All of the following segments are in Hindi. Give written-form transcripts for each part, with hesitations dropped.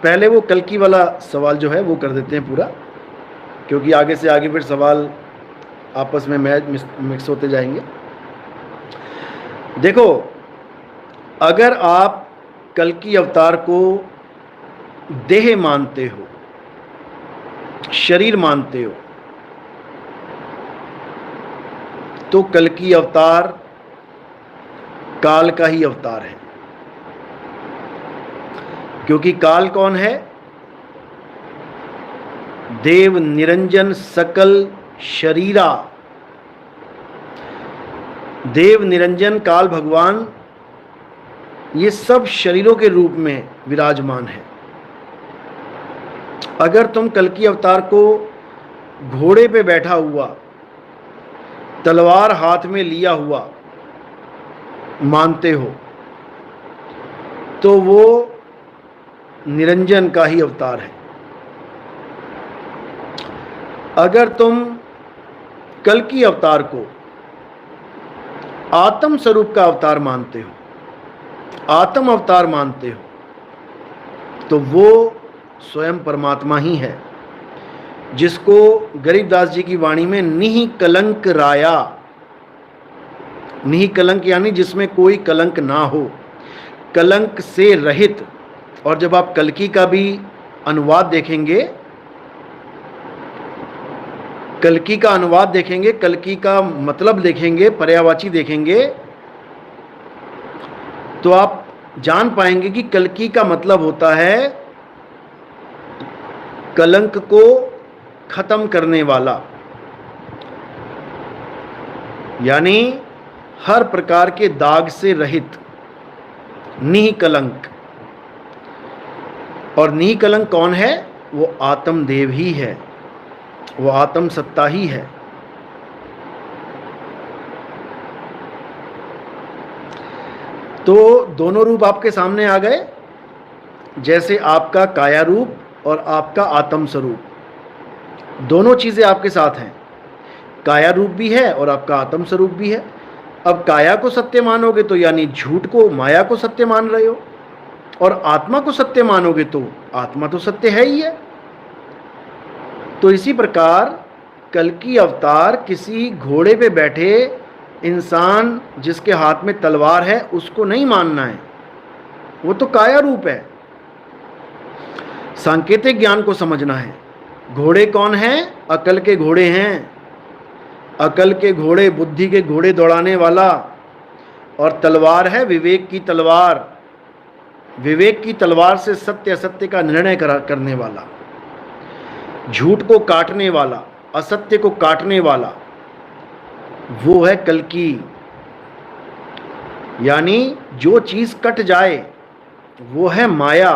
पहले वो कल्कि वाला सवाल जो है वो कर देते हैं पूरा, क्योंकि आगे से आगे फिर सवाल आपस में मिक्स होते जाएंगे। देखो, अगर आप कल्कि अवतार को देह मानते हो, शरीर मानते हो, तो कल्कि अवतार काल का ही अवतार है। क्योंकि काल कौन है? देव निरंजन सकल शरीरा। देव निरंजन काल भगवान ये सब शरीरों के रूप में विराजमान है। अगर तुम कल्कि अवतार को घोड़े पे बैठा हुआ, तलवार हाथ में लिया हुआ मानते हो, तो वो निरंजन का ही अवतार है। अगर तुम कल्कि अवतार को आत्म स्वरूप का अवतार मानते हो, आत्म अवतार मानते हो, तो वो स्वयं परमात्मा ही है, जिसको गरीबदास जी की वाणी में निहि कलंक राया, निहि कलंक यानी जिसमें कोई कलंक ना हो, कलंक से रहित। और जब आप कल्कि का भी अनुवाद देखेंगे, कल्कि का अनुवाद देखेंगे, कल्कि का मतलब देखेंगे, पर्यायवाची देखेंगे, तो आप जान पाएंगे कि कल्कि का मतलब होता है कलंक को खत्म करने वाला, यानी हर प्रकार के दाग से रहित, निकलंक। और निकलंक कौन है? वो आत्मदेव ही है, वो आत्म सत्ता ही है। तो दोनों रूप आपके सामने आ गए, जैसे आपका काया रूप और आपका आत्म स्वरूप, दोनों चीजें आपके साथ हैं। काया रूप भी है और आपका आत्म स्वरूप भी है। अब काया को सत्य मानोगे तो यानी झूठ को, माया को सत्य मान रहे हो, और आत्मा को सत्य मानोगे तो आत्मा तो सत्य है ही है। तो इसी प्रकार कल्कि अवतार किसी घोड़े पे बैठे इंसान जिसके हाथ में तलवार है उसको नहीं मानना है, वो तो काया रूप है। सांकेतिक ज्ञान को समझना है। घोड़े कौन है? अकल के घोड़े हैं, अकल के घोड़े, बुद्धि के घोड़े दौड़ाने वाला। और तलवार है विवेक की तलवार, विवेक की तलवार से सत्य असत्य का निर्णय करने वाला, झूठ को काटने वाला, असत्य को काटने वाला, वो है कल्कि। यानी जो चीज कट जाए वो है माया,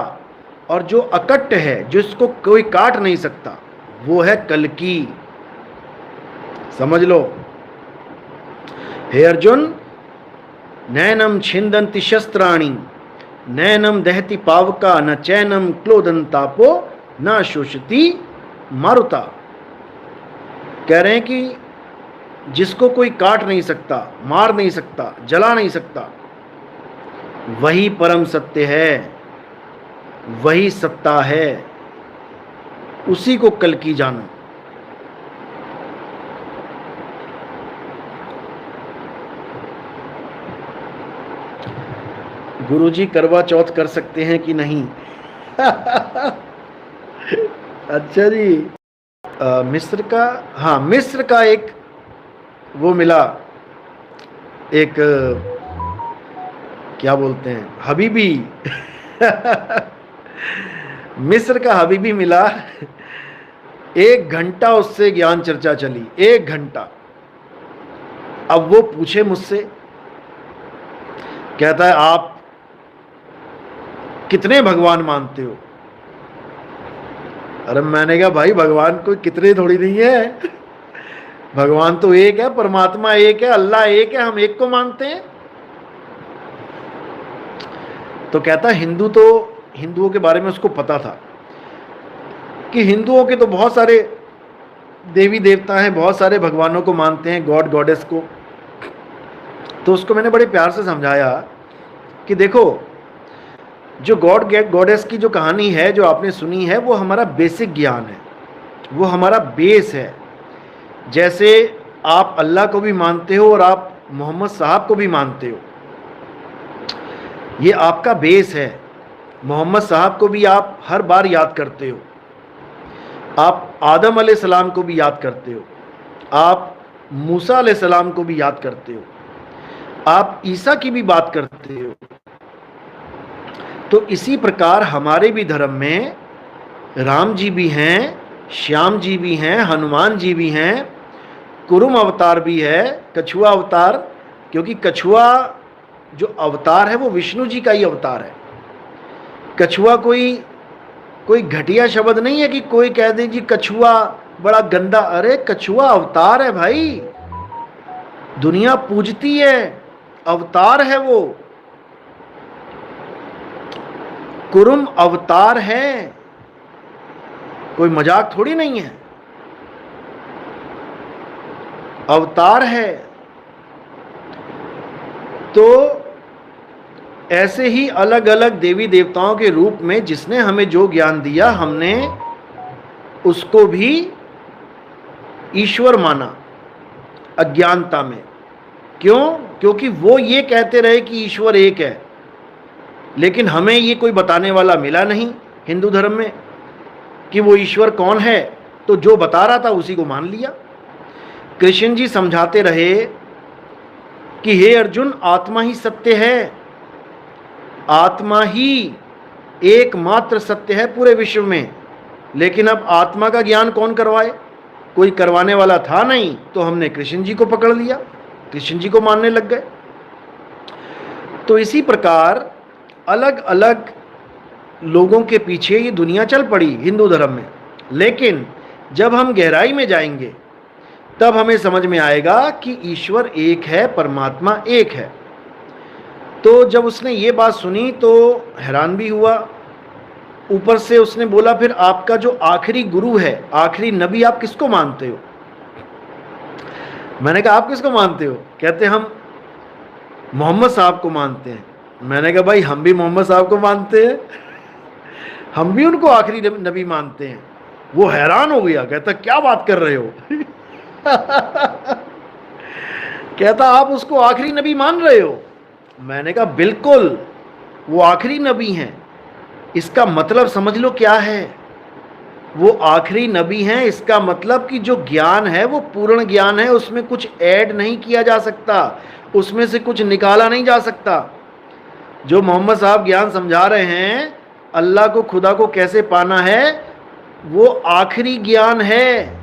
और जो अकट्ट है, जिसको कोई काट नहीं सकता, वो है कल्कि। समझ लो। हे अर्जुन, नैनम छिंदन्ति शस्त्राणि, नैनम दहति पावका, न चैनम क्लोदन्तापो, न शोषति मारुता। कह रहे हैं कि जिसको कोई काट नहीं सकता, मार नहीं सकता, जला नहीं सकता, वही परम सत्य है, वही सत्ता है, उसी को कल्कि जानो। गुरुजी करवा चौथ कर सकते हैं कि नहीं? अच्छा जी। मिस्र का, हाँ, मिस्र का एक वो मिला, एक क्या बोलते हैं, हबीबी। मिस्र का हबीबी मिला। 1 घंटा उससे ज्ञान चर्चा चली, 1 घंटा। अब वो पूछे मुझसे, कहता है आप कितने भगवान मानते हो? अरे मैंने कहा भाई भगवान कोई कितने थोड़ी नहीं है, भगवान तो एक है, परमात्मा एक है, अल्लाह एक है, हम एक को मानते हैं। तो कहता हिंदू, तो हिंदुओं के बारे में उसको पता था कि हिंदुओं के तो बहुत सारे देवी देवता हैं, बहुत सारे भगवानों को मानते हैं, गॉड गॉडेस को। तो उसको मैंने बड़े प्यार से समझाया कि देखो, जो गॉड गॉडेस की जो कहानी है जो आपने सुनी है, वो हमारा बेसिक ज्ञान है, वो हमारा बेस है। जैसे आप अल्लाह को भी मानते हो और आप मोहम्मद साहब को भी मानते हो, ये आपका बेस है। मोहम्मद साहब को भी आप हर बार याद करते हो, आप आदम अलैहिस्सलाम को भी याद करते हो, आप मूसा अलैहिस्सलाम को भी याद करते हो, आप ईसा की भी बात करते हो। तो इसी प्रकार हमारे भी धर्म में राम जी भी हैं, श्याम जी भी हैं, हनुमान जी भी हैं, कुरुम अवतार भी है, कछुआ अवतार, क्योंकि कछुआ जो अवतार है वो विष्णु जी का ही अवतार है। कछुआ कोई घटिया शब्द नहीं है कि कोई कह दे जी कछुआ बड़ा गंदा। अरे कछुआ अवतार है भाई, दुनिया पूजती है, अवतार है वो। कुरुम अवतार है, कोई मजाक थोड़ी नहीं है, अवतार है। तो ऐसे ही अलग अलग देवी देवताओं के रूप में जिसने हमें जो ज्ञान दिया, हमने उसको भी ईश्वर माना अज्ञानता में। क्यों? क्योंकि वो ये कहते रहे कि ईश्वर एक है, लेकिन हमें ये कोई बताने वाला मिला नहीं हिंदू धर्म में कि वो ईश्वर कौन है, तो जो बता रहा था उसी को मान लिया। कृष्ण जी समझाते रहे कि हे अर्जुन, आत्मा ही सत्य है, आत्मा ही एकमात्र सत्य है पूरे विश्व में। लेकिन अब आत्मा का ज्ञान कौन करवाए? कोई करवाने वाला था नहीं, तो हमने कृष्ण जी को पकड़ लिया, कृष्ण जी को मानने लग गए। तो इसी प्रकार अलग अलग लोगों के पीछे ये दुनिया चल पड़ी हिंदू धर्म में। लेकिन जब हम गहराई में जाएंगे तब हमें समझ में आएगा कि ईश्वर एक है, परमात्मा एक है। तो जब उसने ये बात सुनी तो हैरान भी हुआ। ऊपर से उसने बोला, फिर आपका जो आखिरी गुरु है, आखिरी नबी, आप किसको मानते हो? मैंने कहा आप किसको मानते हो? कहते हम मोहम्मद साहब को मानते हैं। मैंने कहा भाई हम भी मोहम्मद साहब को मानते हैं, हम भी उनको आखिरी नबी मानते हैं। वो हैरान हो गया, कहता क्या बात कर रहे हो? कहता आप उसको आखिरी नबी मान रहे हो? मैंने कहा बिल्कुल, वो आखिरी नबी हैं। इसका मतलब समझ लो क्या है, वो आखिरी नबी हैं। इसका मतलब कि जो ज्ञान है वो पूर्ण ज्ञान है, उसमें कुछ ऐड नहीं किया जा सकता, उसमें से कुछ निकाला नहीं जा सकता। जो मोहम्मद साहब ज्ञान समझा रहे हैं, अल्लाह को, खुदा को कैसे पाना है, वो आखिरी ज्ञान है,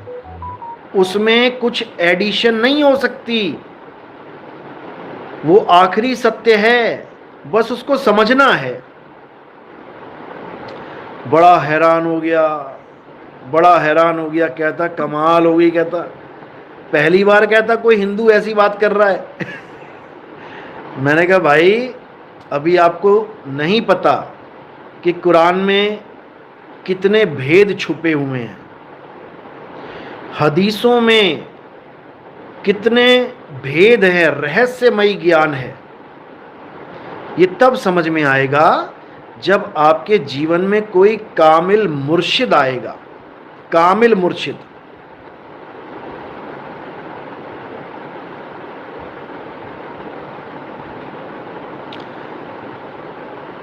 उसमें कुछ एडिशन नहीं हो सकती, वो आखिरी सत्य है, बस उसको समझना है। बड़ा हैरान हो गया, बड़ा हैरान हो गया। कहता कमाल हो गई, कहता पहली बार कहता कोई हिंदू ऐसी बात कर रहा है। मैंने कहा भाई अभी आपको नहीं पता कि कुरान में कितने भेद छुपे हुए हैं, हदीसों में कितने भेद हैं, रहस्यमयी ज्ञान है। ये तब समझ में आएगा जब आपके जीवन में कोई कामिल मुर्शिद आएगा, कामिल मुर्शिद।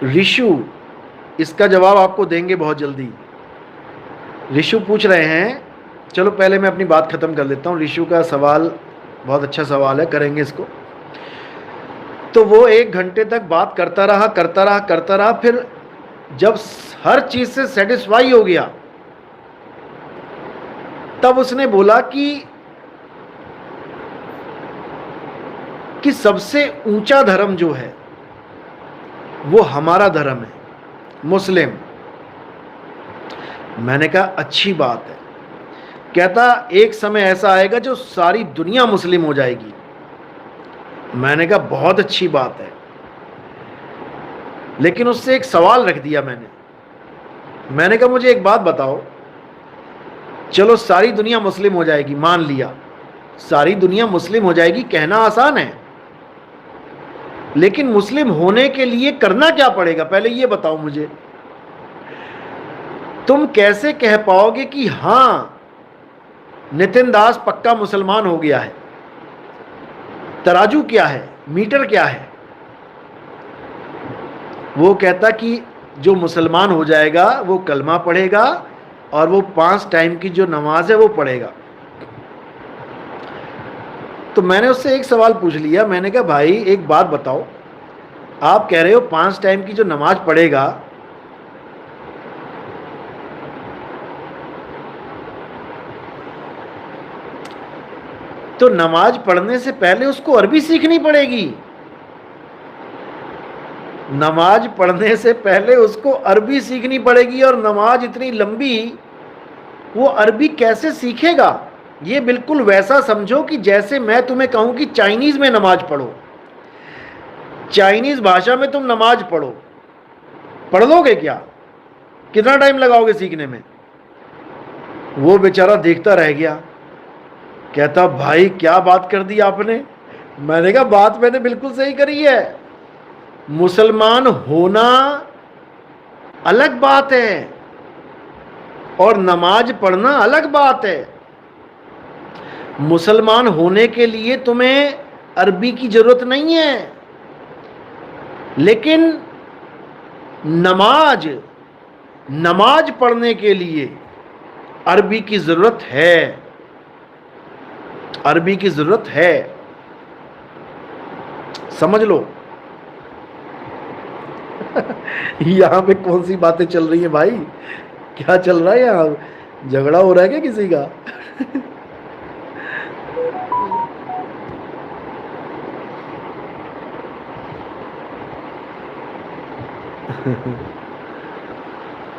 ऋषु इसका जवाब आपको देंगे बहुत जल्दी। ऋषु पूछ रहे हैं, चलो पहले मैं अपनी बात खत्म कर लेता हूँ। ऋषु का सवाल बहुत अच्छा सवाल है, करेंगे इसको। तो वो 1 घंटे तक बात करता रहा। फिर जब हर चीज से सेटिस्फाई हो गया तब उसने बोला कि सबसे ऊंचा धर्म जो है वो हमारा धर्म है, मुस्लिम। मैंने कहा अच्छी बात है। कहता एक समय ऐसा आएगा जो सारी दुनिया मुस्लिम हो जाएगी। मैंने कहा बहुत अच्छी बात है, लेकिन उससे एक सवाल रख दिया मैंने कहा मुझे एक बात बताओ, चलो सारी दुनिया मुस्लिम हो जाएगी, मान लिया सारी दुनिया मुस्लिम हो जाएगी, कहना आसान है, लेकिन मुस्लिम होने के लिए करना क्या पड़ेगा, पहले ये बताओ मुझे। तुम कैसे कह पाओगे कि हां नितिन दास पक्का मुसलमान हो गया है? तराजू क्या है, मीटर क्या है? वो कहता कि जो मुसलमान हो जाएगा वो कलमा पढ़ेगा और वो 5 टाइम की जो नमाज है वो पढ़ेगा। तो मैंने उससे एक सवाल पूछ लिया, मैंने कहा भाई एक बात बताओ, आप कह रहे हो 5 टाइम की जो नमाज पढ़ेगा, तो नमाज पढ़ने से पहले उसको अरबी सीखनी पड़ेगी। नमाज पढ़ने से पहले उसको अरबी सीखनी पड़ेगी, और नमाज इतनी लंबी, वो अरबी कैसे सीखेगा? ये बिल्कुल वैसा समझो कि जैसे मैं तुम्हें कहूं कि चाइनीज में नमाज पढ़ो, चाइनीज भाषा में तुम नमाज पढ़ो, पढ़ लोगे क्या? कितना टाइम लगाओगे सीखने में? वो बेचारा देखता रह गया, कहता भाई क्या बात कर दी आपने। मैंने कहा बात मैंने बिल्कुल सही करी है। मुसलमान होना अलग बात है और नमाज पढ़ना अलग बात है। मुसलमान होने के लिए तुम्हें अरबी की जरूरत नहीं है, लेकिन नमाज पढ़ने के लिए अरबी की जरूरत है, अरबी की जरूरत है, समझ लो। यहां पे कौन सी बातें चल रही है भाई? क्या चल रहा है यहां? झगड़ा हो रहा है क्या किसी का?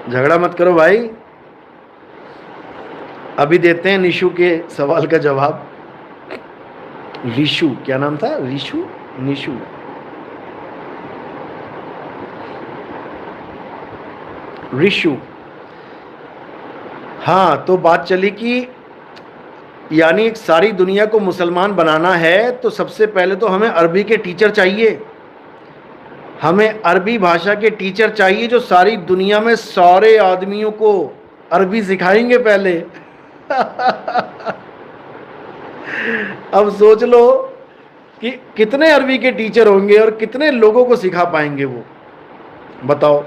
झगड़ा मत करो भाई। अभी देते हैं निशु के सवाल का जवाब। रिशु, क्या नाम था? रिशु, निशु। रिशु, हाँ, तो बात चली कि यानी सारी दुनिया को मुसलमान बनाना है तो सबसे पहले तो हमें अरबी के टीचर चाहिए, हमें अरबी भाषा के टीचर चाहिए जो सारी दुनिया में सारे आदमियों को अरबी सिखाएंगे पहले। अब सोच लो कि कितने अरबी के टीचर होंगे और कितने लोगों को सिखा पाएंगे वो, बताओ।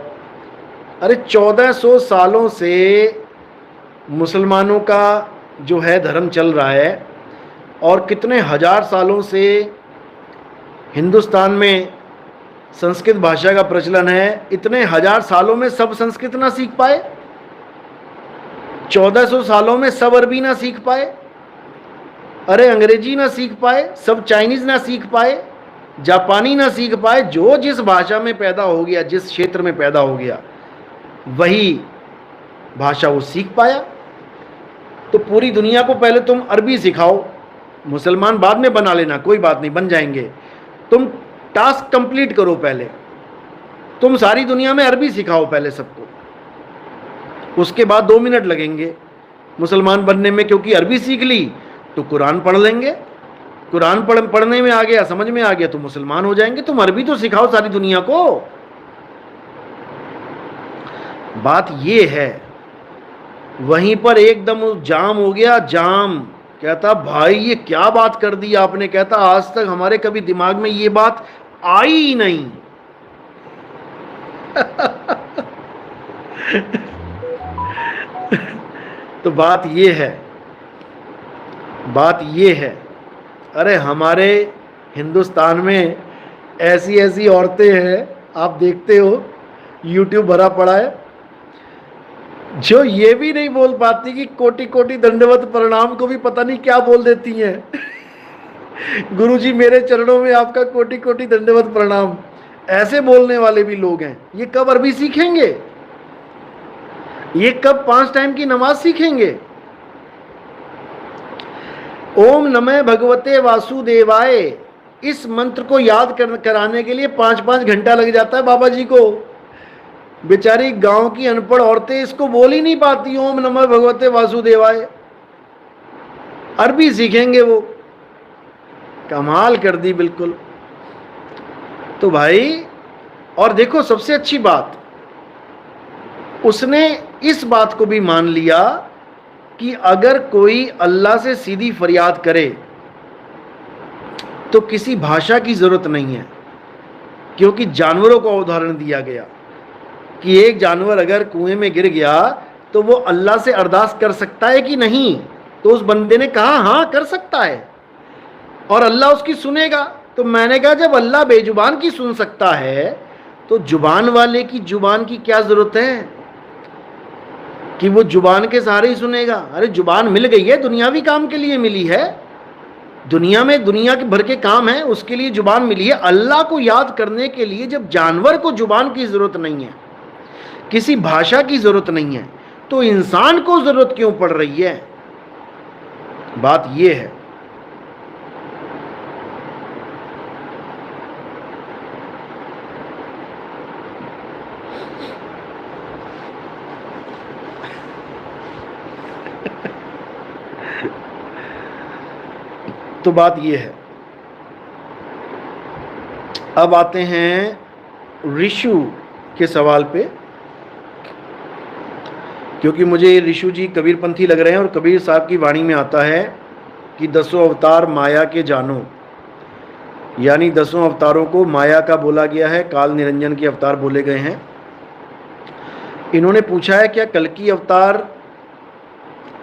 अरे 1400 सालों से मुसलमानों का जो है धर्म चल रहा है, और कितने हजार सालों से हिंदुस्तान में संस्कृत भाषा का प्रचलन है। इतने हजार सालों में सब संस्कृत ना सीख पाए, 1400 सालों में सब अरबी ना सीख पाए, अरे अंग्रेजी ना सीख पाए, सब चाइनीज ना सीख पाए, जापानी ना सीख पाए। जो जिस भाषा में पैदा हो गया, जिस क्षेत्र में पैदा हो गया, वही भाषा वो सीख पाया। तो पूरी दुनिया को पहले तुम अरबी सिखाओ, मुसलमान बाद में बना लेना, कोई बात नहीं, बन जाएंगे। तुम टास्क कंप्लीट करो पहले, तुम सारी दुनिया में अरबी सिखाओ पहले सबको, उसके बाद 2 मिनट लगेंगे मुसलमान बनने में, क्योंकि अरबी सीख ली तो कुरान पढ़ लेंगे, कुरान पढ़ने में आ गया, समझ में आ गया तो मुसलमान हो जाएंगे। तुम अरबी तो सिखाओ सारी दुनिया को। बात ये है। वहीं पर एकदम जाम हो गया, जाम। कहता भाई ये क्या बात कर दी आपने? कहता आज तक हमारे कभी दिमाग में ये बात आई ही नहीं। तो बात ये है, बात ये है। अरे हमारे हिंदुस्तान में ऐसी ऐसी औरतें हैं, आप देखते हो यूट्यूब भरा पड़ा है, जो ये भी नहीं बोल पाती कि कोटि कोटि दंडवत प्रणाम को भी पता नहीं क्या बोल देती हैं। गुरुजी मेरे चरणों में आपका कोटि कोटि दंडवत प्रणाम, ऐसे बोलने वाले भी लोग हैं। ये कब अरबी सीखेंगे? ये कब 5 टाइम की नमाज सीखेंगे? ओम नमः भगवते वासुदेवाय, इस मंत्र को याद कराने के लिए 5-5 घंटा लग जाता है बाबा जी को। बेचारी गांव की अनपढ़ औरतें इसको बोल ही नहीं पाती, ओम नमः भगवते वासुदेवाय। अरबी सीखेंगे वो। कमाल कर दी बिल्कुल। तो भाई, और देखो सबसे अच्छी बात, उसने इस बात को भी मान लिया कि अगर कोई अल्लाह से सीधी फरियाद करे तो किसी भाषा की जरूरत नहीं है, क्योंकि जानवरों का उदाहरण दिया गया कि एक जानवर अगर कुएं में गिर गया तो वो अल्लाह से अरदास कर सकता है कि नहीं? तो उस बंदे ने कहा हाँ कर सकता है, और अल्लाह उसकी सुनेगा। तो मैंने कहा जब अल्लाह बेजुबान की सुन सकता है तो जुबान वाले की जुबान की क्या जरूरत है कि वो जुबान के सहारे ही सुनेगा? अरे जुबान मिल गई है, दुनियावी काम के लिए मिली है, दुनिया में दुनिया के भर के काम है, उसके लिए जुबान मिली है। अल्लाह को याद करने के लिए जब जानवर को जुबान की जरूरत नहीं है, किसी भाषा की जरूरत नहीं है, तो इंसान को जरूरत क्यों पड़ रही है? बात यह है। तो बात यह है। अब आते हैं ऋषु के सवाल पे, क्योंकि मुझे ऋषु जी कबीरपंथी लग रहे हैं, और कबीर साहब की वाणी में आता है कि 10 अवतार माया के जानो, यानी 10 अवतारों को माया का बोला गया है, काल निरंजन के अवतार बोले गए हैं। इन्होंने पूछा है क्या कल्कि अवतार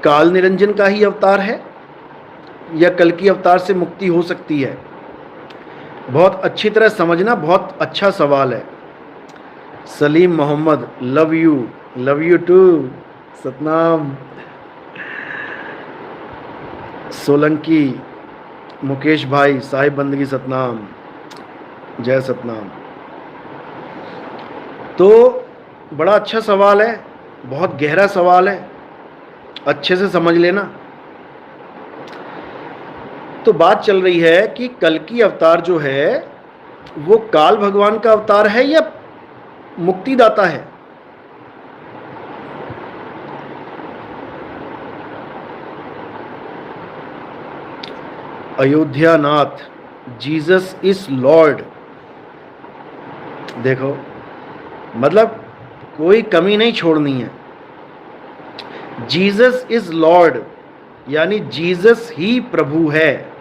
काल निरंजन का ही अवतार है या कल्कि अवतार से मुक्ति हो सकती है? बहुत अच्छी तरह समझना, बहुत अच्छा सवाल है। Salim Mohammad, love you too. Satnam. Solanki Mukesh भाई, साहिब बंदगी सतनाम, जय सतनाम। तो बड़ा अच्छा सवाल है, बहुत गहरा सवाल है, अच्छे से समझ लेना। तो बात चल रही है कि कल्कि अवतार जो है वो काल भगवान का अवतार है या मुक्तिदाता है? Ayodhyanath, Jesus is Lord. देखो, मतलब कोई कमी नहीं छोड़नी है। जीसस इज लॉर्ड यानी जीसस ही प्रभु है,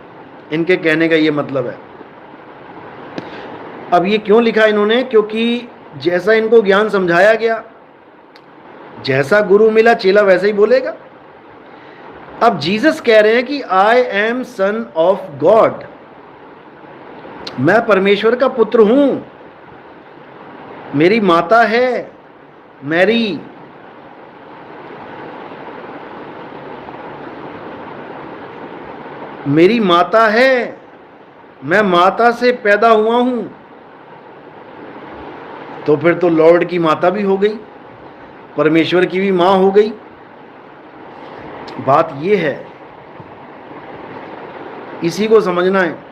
इनके कहने का ये मतलब है। अब ये क्यों लिखा इन्होंने? क्योंकि जैसा इनको ज्ञान समझाया गया, जैसा गुरु मिला चेला वैसे ही बोलेगा। अब जीसस कह रहे हैं कि I am son of God, मैं परमेश्वर का पुत्र हूं, मेरी माता है मैरी, मेरी माता है, मैं माता से पैदा हुआ हूं। तो फिर तो लॉर्ड की माता भी हो गई, परमेश्वर की भी मां हो गई। बात यह है, इसी को समझना है।